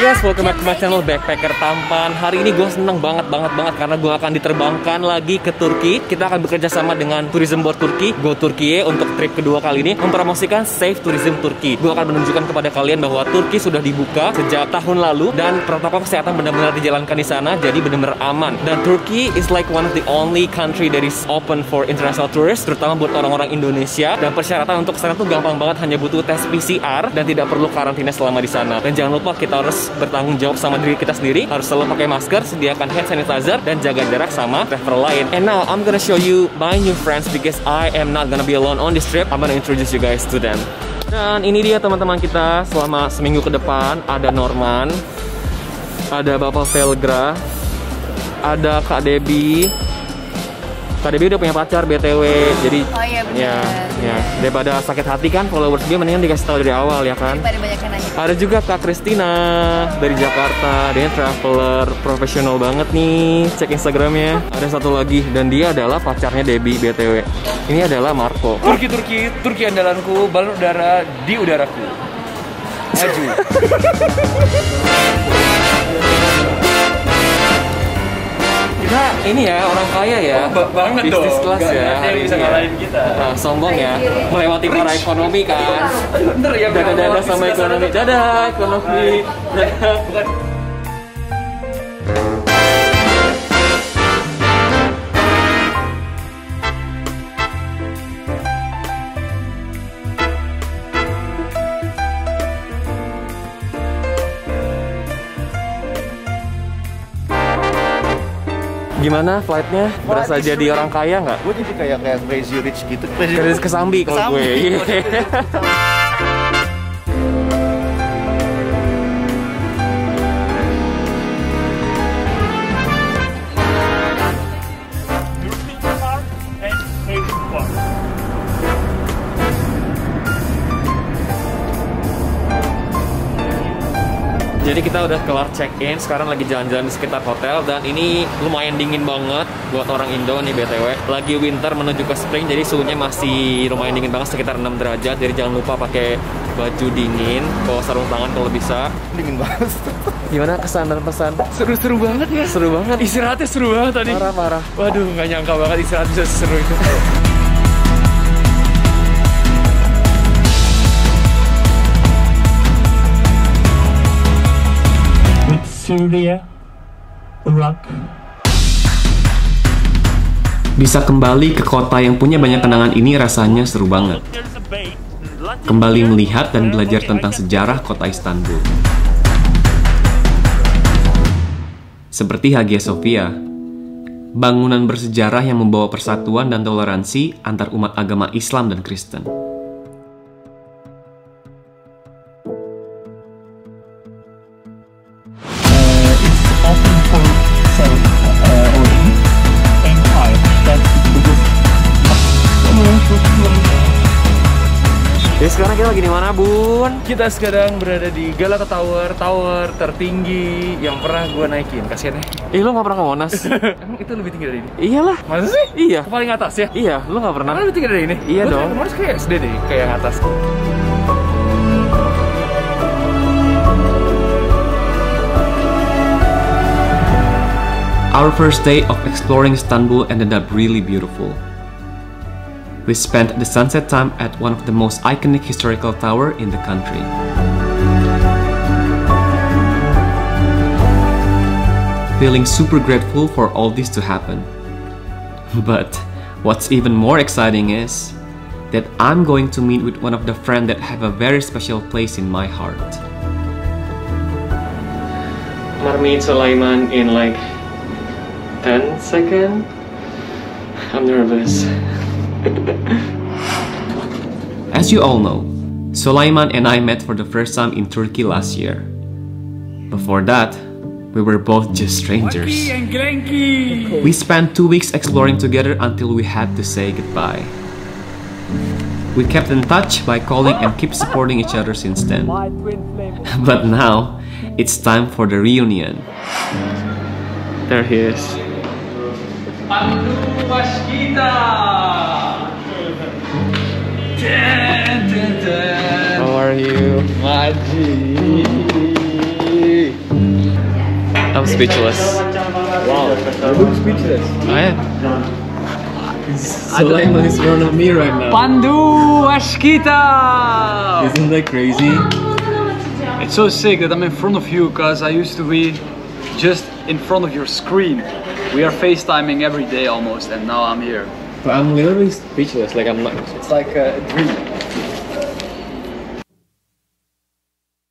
guys, welcome back to my channel Backpacker Tampan. Hari ini gue seneng banget karena gue akan diterbangkan lagi ke Turki. Kita akan bekerja sama dengan Tourism Board Turki, Go Turkiye, untuk trip kedua kali ini mempromosikan Safe Tourism Turki. Gue akan menunjukkan kepada kalian bahwa Turki sudah dibuka sejak tahun lalu dan protokol kesehatan benar-benar dijalankan di sana, jadi benar-benar aman. Dan Turki is like one of the only country that is open for international tourists, terutama buat orang-orang Indonesia. Dan persyaratan untuk kesana tuh gampang banget, hanya butuh tes PCR dan tidak perlu karantina selama di sana. Dan jangan lupa kita harus bertanggung jawab sama diri kita sendiri, harus selalu pakai masker, sediakan hand sanitizer, dan jaga jarak sama traveler lain. And now I'm gonna show you my new friends because I am not gonna be alone on this trip. I'm gonna introduce you guys to them. Dan ini dia teman-teman kita selama seminggu ke depan. Ada Norman, ada Bapak Velgra, ada Kak Debbie. Kak Debbie udah punya pacar BTW, jadi oh iya bener. ya daripada sakit hati kan followers dia, mendingan dikasih tahu dari awal ya kan. Daripada banyak yang nanya. Ada juga Kak Kristina dari Jakarta, dia traveler profesional banget nih, cek Instagramnya. Ada satu lagi dan dia adalah pacarnya Debbie BTW. Ini adalah Marco. Turki andalanku, balon udara di udaraku. Maju. Kita ini ya orang kaya ya, banget dong. bisnis kelas ya. Ada yang bisa ngalahin kita. Nah, sombong ya, melewati para ekonomi kan. Bener ya. Dadah sama ekonomi, dadah ekonomi, dadah. Gimana flightnya? Berasa jadi orang kaya nggak? Gue jadi kayak Crazy Rich gitu. Garis kesambi kalau gue. Jadi kita udah kelar check-in, sekarang lagi jalan-jalan di sekitar hotel. Dan ini lumayan dingin banget buat orang Indo nih BTW. Lagi winter menuju ke spring, jadi suhunya masih lumayan dingin banget, sekitar 6 derajat. Jadi jangan lupa pakai baju dingin, bawa sarung tangan kalau bisa. Dingin banget. Gimana kesan dan pesan? Seru-seru banget ya. Seru banget. Istirahatnya seru banget tadi. Parah. Waduh, nggak nyangka banget istirahat bisa seru itu. Syria, Iraq. Bisa kembali ke kota yang punya banyak kenangan ini rasanya seru banget. Kembali melihat dan belajar tentang sejarah kota Istanbul. Seperti Hagia Sophia, bangunan bersejarah yang membawa persatuan dan toleransi antar umat agama Islam dan Kristen. Jadi sekarang kita lagi di mana, Bun? Kita sekarang berada di Galata Tower, tower tertinggi yang pernah gue naikin. Kasian ya. Lo gak pernah ke Monas? Emang itu lebih tinggi dari ini? Iyalah. Masa sih? Iya. Ke paling atas ya? Iya, lo gak pernah? Emang lebih tinggi dari ini? Iya dong. Kemarin kayak SD deh, kayak yang atas. Our first day of exploring Istanbul ended up really beautiful. We spent the sunset time at one of the most iconic historical tower in the country. Feeling super grateful for all this to happen. But what's even more exciting is that I'm going to meet with one of the friends that have a very special place in my heart. Meet Sulaiman in like 10 seconds. I'm nervous. As you all know, Sulaiman and I met for the first time in Turkey last year. Before that, we were both just strangers. We spent 2 weeks exploring together until we had to say goodbye. We kept in touch by calling and keep supporting each other since then. But now, it's time for the reunion. There he is. How are you? Maji. I'm speechless. Wow, you look speechless. I am. Sulaiman is in front of me right now. Pandu Washkita! Isn't that crazy? It's so sick that I'm in front of you, because I used to be just in front of your screen. We are FaceTiming every day almost, and now I'm here. But I'm literally speechless. Like I'm not. It's like a dream.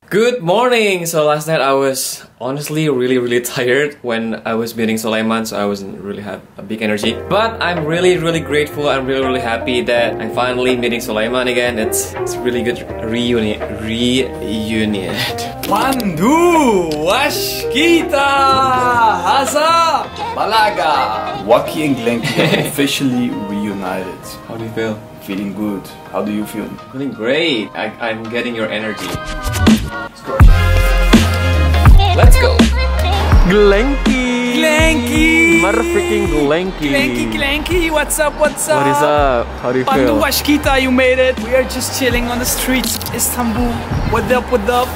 Good morning! So last night I was honestly really tired when I was meeting Sulaiman, so I wasn't really have a big energy. But I'm really grateful. I'm really happy that I'm finally meeting Sulaiman again. It's really good reunion. Pandu Washkita! Hasa Balaga! Waki and Glenky are officially reunited. How do you feel? Feeling good. How do you feel? Feeling great. I'm getting your energy. Let's go. Glenky! Glenky! Mother freaking Glenky! Glenky, what's up, what's up? What is up? How do you Pandu feel? Washkita, you made it. We are just chilling on the streets of Istanbul. What up, what up?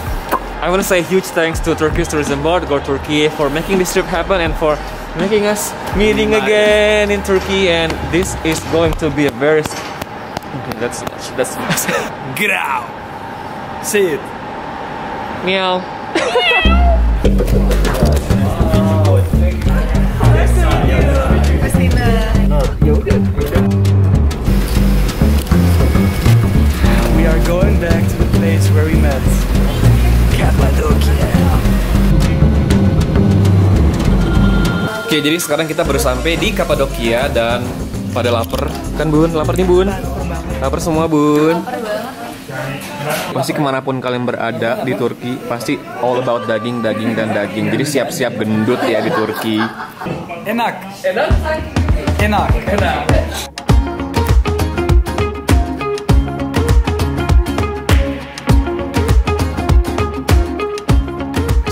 I want to say huge thanks to Turkish Tourism Board, Go Turkey, for making this trip happen and for making us meeting again in Turkey. And this is going to be a very... Okay, that's Grau! Say it. meow. We are going back to the place where we met. Cappadocia. Oke, jadi sekarang kita baru sampai di Cappadocia dan pada lapar kan Bun? Lapar nih Bun? Lapar semua Bun? Pasti kemanapun kalian berada di Turki pasti all about daging dan daging. Jadi siap-siap gendut ya di Turki. Enak. Enak? Enak. Enak.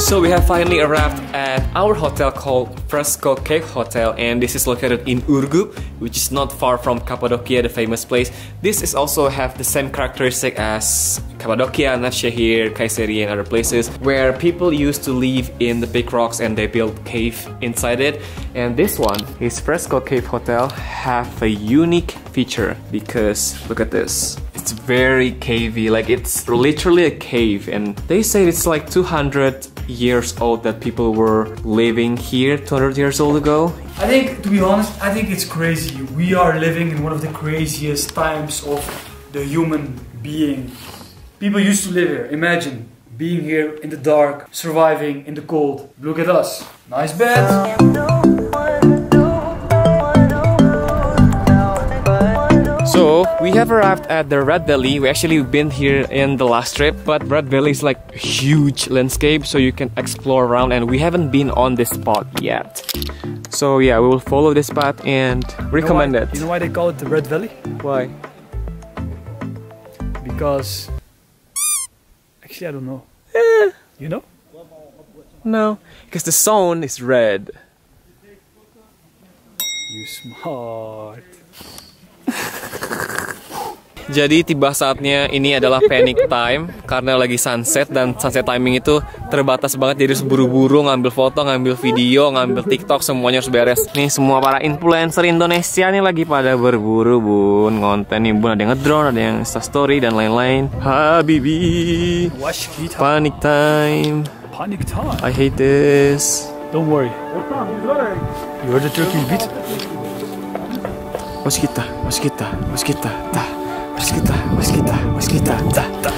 So we have finally arrived at our hotel called Fresco Cave Hotel, and this is located in Urgup, which is not far from Cappadocia, the famous place. This is also have the same characteristic as Cappadocia, Nevşehir, Kayseri and other places where people used to live in the big rocks and they built cave inside it. And this one is Fresco Cave Hotel have a unique feature because look at this. It's very cavey, like it's literally a cave, and they say it's like 200 years old that people were living here 200 years old ago. I think, to be honest, I think it's crazy. We are living in one of the craziest times of the human being. People used to live here. Imagine being here in the dark, surviving in the cold. Look at us. Nice bed. So we have arrived at the Red Valley. We actually been here in the last trip, but Red Valley is like a huge landscape, so you can explore around, and we haven't been on this spot yet. So yeah, we will follow this path and recommend it. You know why they call it the Red Valley? Why? Because... Actually, I don't know. You know? No, because the zone is red. You smart. Jadi tiba saatnya ini adalah panic time karena lagi sunset, dan sunset timing itu terbatas banget, jadi buru-buru ngambil foto, ngambil video, ngambil TikTok, semuanya harus beres. Nih semua para influencer Indonesia nih lagi pada berburu Bun, konten nih Bun, ada yang ngedrone, ada yang instastory dan lain-lain. Habibi, panic time. Panic time. I hate this. Don't worry. You heard the Turkish beat? Waskita, waskita, waskita, dah. Waskita, waskita, waskita, dah, dah.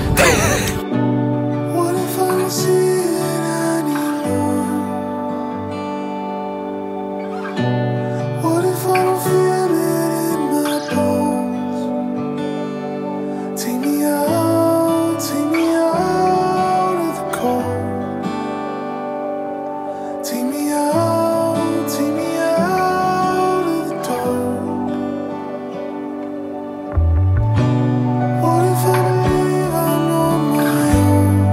What if I don't see it anymore? What if I don't feel it in my bones? Take me out of the cold. Take me out of the dark. What if I believe I'm on my own?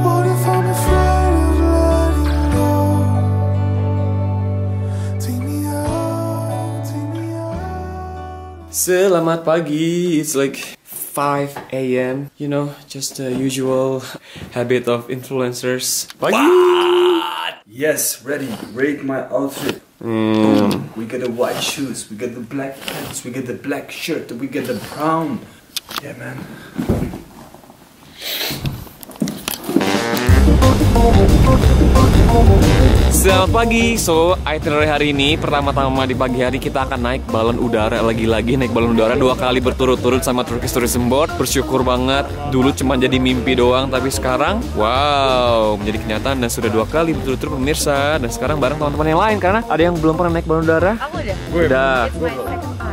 What if I'm afraid of letting go? Take me out. Selamat pagi. It's like 5 a.m. You know, just the usual habit of influencers. Yes, ready. Rate my outfit. Boom. We get the white shoes, we get the black pants, we get the black shirt, we get the brown. Yeah, man. Selamat pagi, so itinerary hari ini pertama-tama di pagi hari kita akan naik balon udara lagi-lagi naik balon udara 2 kali berturut-turut sama Turkish Tourism Board. Bersyukur banget, dulu cuma jadi mimpi doang tapi sekarang wow menjadi kenyataan dan sudah 2 kali berturut-turut pemirsa. Dan sekarang bareng teman-teman yang lain karena ada yang belum pernah naik balon udara. Aku udah. Udah.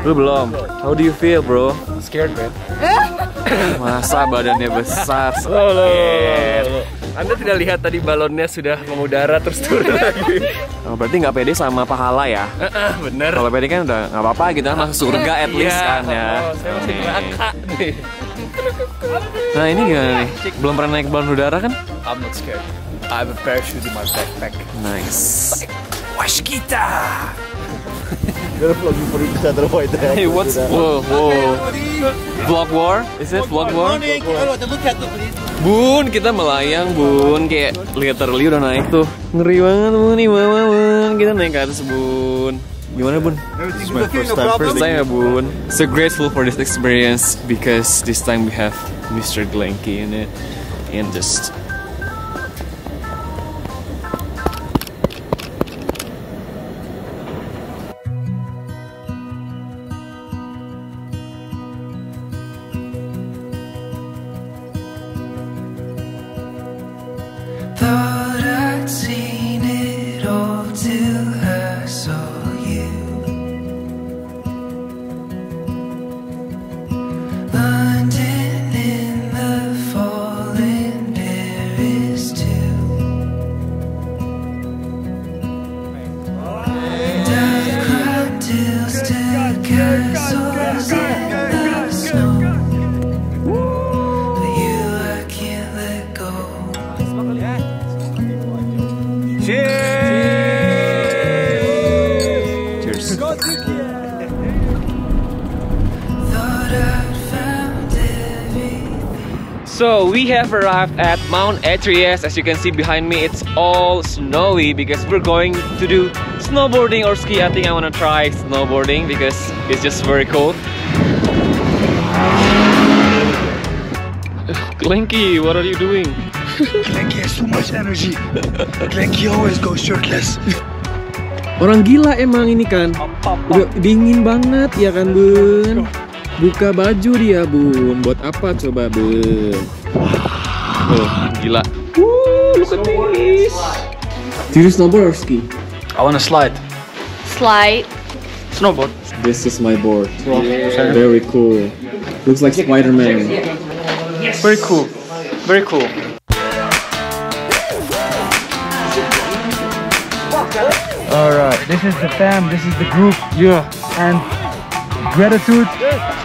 Lu belum? How do you feel, bro? Scared, man. Masa badannya besar. Anda tidak lihat tadi balonnya sudah mengudara terus turun lagi. Oh, berarti nggak pede sama pahala ya? Bener. Kalau pede kan udah nggak apa-apa gitu kan, masuk surga at least kan ya. Saya masih neraka nih. Nah ini gimana nih? Belum pernah naik balon udara kan? I'm not scared. I have a parachute in my backpack. Nice. Washkita. They're vlogging for each other. Why that? Hey, what's whoa? Vlog war? Is it vlog war? Bun, kita melayang bun, kayak literally udah naik tuh. Ngeri banget bun, nih bun. Kita naik ke atas bun. Gimana bun? This is my first time. First time ya bun. So grateful for this experience because this time we have Mr. Glenky in it and just. Thought I'd seen it all till I saw you. London in the fall and Paris too. And I've climbed hills to castles in the snow. But you I can't let go. Cheers. So we have arrived at Mount Atreus. As you can see behind me, it's all snowy because we're going to do snowboarding or ski. I think I want to try snowboarding because it's just very cold. Glenky, what are you doing? Glenky has so much energy. Glenky always goes shirtless. Orang gila emang ini kan. Udah dingin banget ya kan bun. Buka baju dia bun. Buat apa coba bun? Oh gila. Look at this. Do you snowboard or ski? I wanna slide. Slide. Snowboard. This is my board. Very cool. Looks like Spider-Man. Very cool. Very cool. Alright, this is the fam, this is the group. Yeah. And gratitude.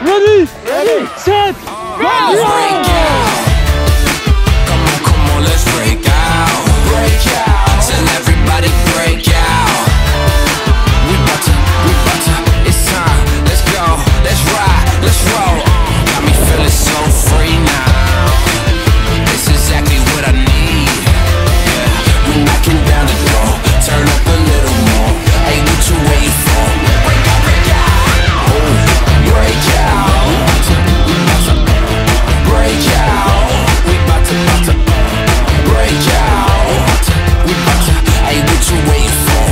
Ready, set, go! Come on, let's break out. Break out. Tell everybody break out. We bout to, it's time. Let's go, let's ride, let's roll. Got me feeling so free now. This is exactly what I need. Yeah, we knocking down the door. Turn up a little more. Hey, what you waiting for? Break out, break out. Oh, break out. We bout to break out. We bout to break out. We bout to. Hey, what you waiting for?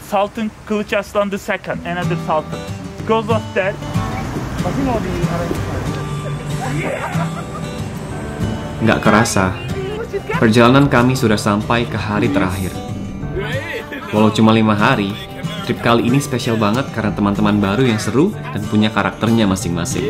Sultan Kılıç Arslan II, another sultan. Because of that, Nggak kerasa, perjalanan kami sudah sampai ke hari terakhir. Walau cuma 5 hari, trip kali ini spesial banget karena teman-teman baru yang seru dan punya karakternya masing-masing.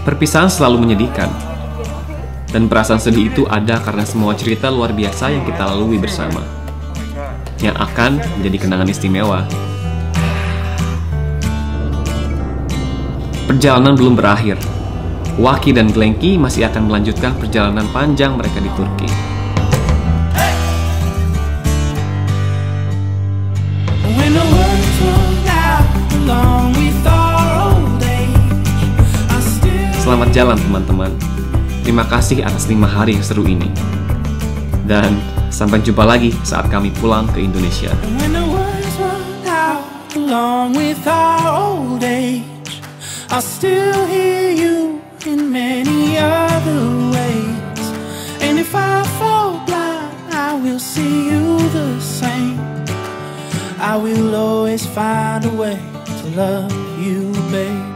Perpisahan selalu menyedihkan, dan perasaan sedih itu ada karena semua cerita luar biasa yang kita lalui bersama, yang akan menjadi kenangan istimewa. perjalanan belum berakhir. Waki dan Glenki masih akan melanjutkan perjalanan panjang mereka di Turki. Selamat jalan teman-teman. Terima kasih atas 5 hari yang seru ini. Dan sampai jumpa lagi saat kami pulang ke Indonesia. I still hear you in many other ways. And if I fall blind, I will see you the same. I will always find a way to love you, babe.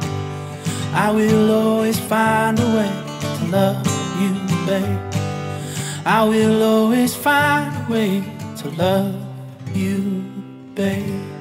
I will always find a way to love you, babe. I will always find a way to love you, babe.